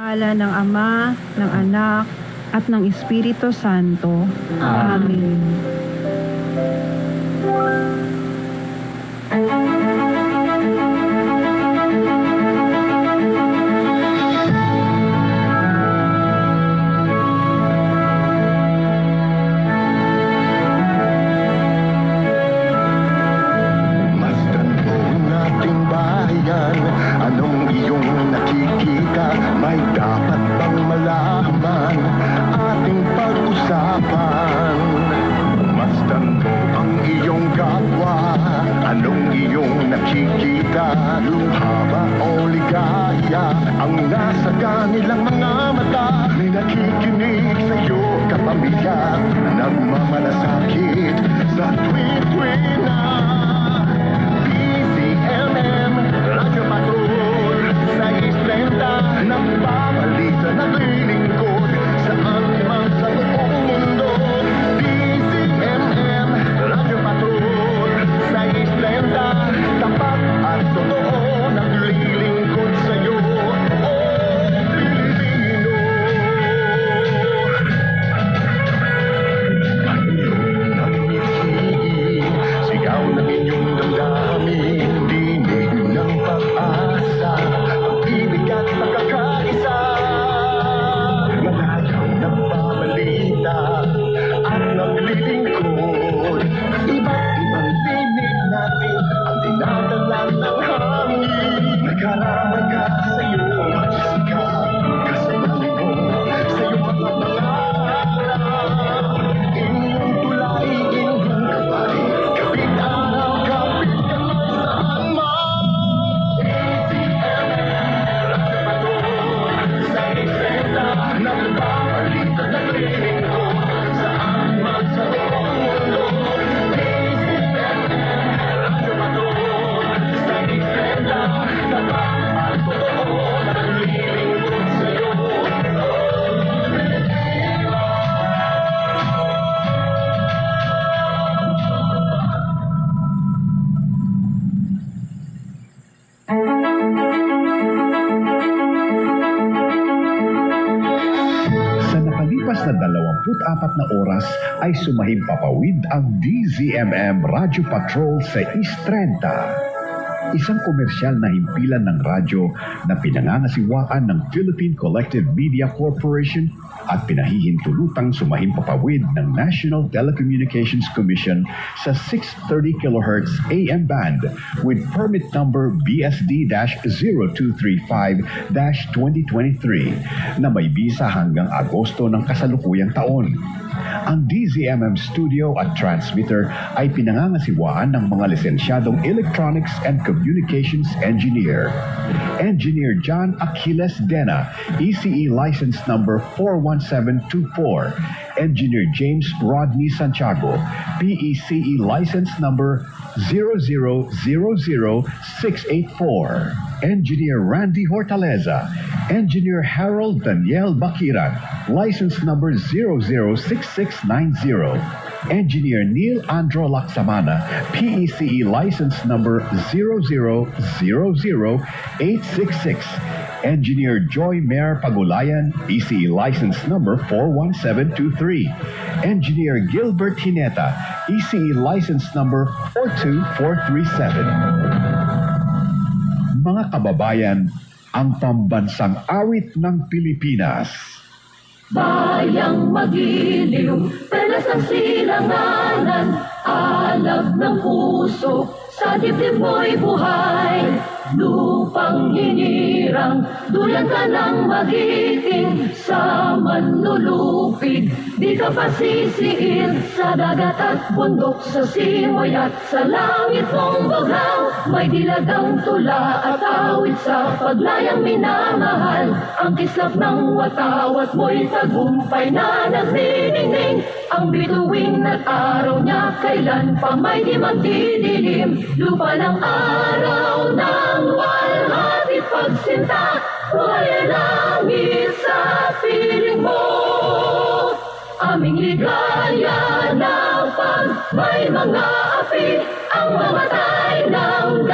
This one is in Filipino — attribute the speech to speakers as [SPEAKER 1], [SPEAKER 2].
[SPEAKER 1] Ngalan ng Ama, ng Anak, at ng Espiritu Santo. Amen.
[SPEAKER 2] Masdan po nating bayan, anong iyong nakikita? May dapat bang malaman ating pag-usapan? Masdan po ang iyong kapwa, anong iyong nakikita? Luha ba o ligaya ang nasa kanilang mga mata? May nakikinig sa'yo kapamilya, nagmamalasakit sa tuwi-tuwi na. DZMM, Radyo Patrol, sa Islenta, nagbabalita, naglilingkod saan man sa buong mundo. DZMM, Radyo Patrol, sa Islenta, tapat at totoo, naglilingkod sa'yo, Pilipino. Sigaw ng inyong damdamin, dinig ng pag-asa, pag-ibig at pagkakaisa. Malayang nagbabalita at naglilingkod, iba't ibang tinig natin ang dinadala ng hangin. Nagkaramay ka sa'yo, Jessica, kasabay mo sa'yo mga pangarap. Inyong tulay, inyong gabay, kapit ang kapit ka saan man. Radyo Patrol, sa Islenta, nagbabalita, naglilingkod saan man sa buong mundo. Radyo Patrol, sa Islenta, tapat at totoo, naglilingkod sa'yo.
[SPEAKER 3] Sa nakalipas na 24 na oras ay sumahimpapawid ang DZMM Radyo Patrol sa East 30. Isang komersyal na himpilan ng radyo na pinangangasiwaan ng Philippine Collective Media Corporation at pinahihintulutang sumahimpapawid ng National Telecommunications Commission sa 630 kHz AM band with permit number BSD-0235-2023 na may bisa hanggang Agosto ng kasalukuyang taon. Ang DZMM studio at transmitter ay pinangangasiwaan ng mga lisensyadong Electronics and Communications Engineer. Engineer John Aquiles Dena, ECE license number 41724. Engineer James Rodney Santiago, PECE license number 0000684. Engineer Randy Hortaleza, Engineer Harold Daniel Bakiran, license number 006690. Engineer Neil Andro Laksamana, PECE license number 0000866. Engineer Joy Mayor Pagulayan, ECE license number 41723. Engineer Gilbert Hineta, ECE license number 42437. Mga kababayan, ang pambansang awit ng Pilipinas.
[SPEAKER 4] Bayang magiliw, pelas ng silanganan, alab ng puso, sa dibdib mo'y buhay. Lupang hinirang, duyan ka ng magiting, sa manlulupig, di ka pasisiin. Sa dagat at bundok, sa simoy at sa langit mong bughaw, may dilagang tula at awit sa paglayang minamahal. Ang kislap ng watawat mo'y tagumpay na nagniningning, ang bituin at araw niya kailan pa may di magdidilim. Lupa ng araw ng walhati pagsinta, buhay langit sa piling mo. Aming ligaya na pag may mga api, ang mamatay ng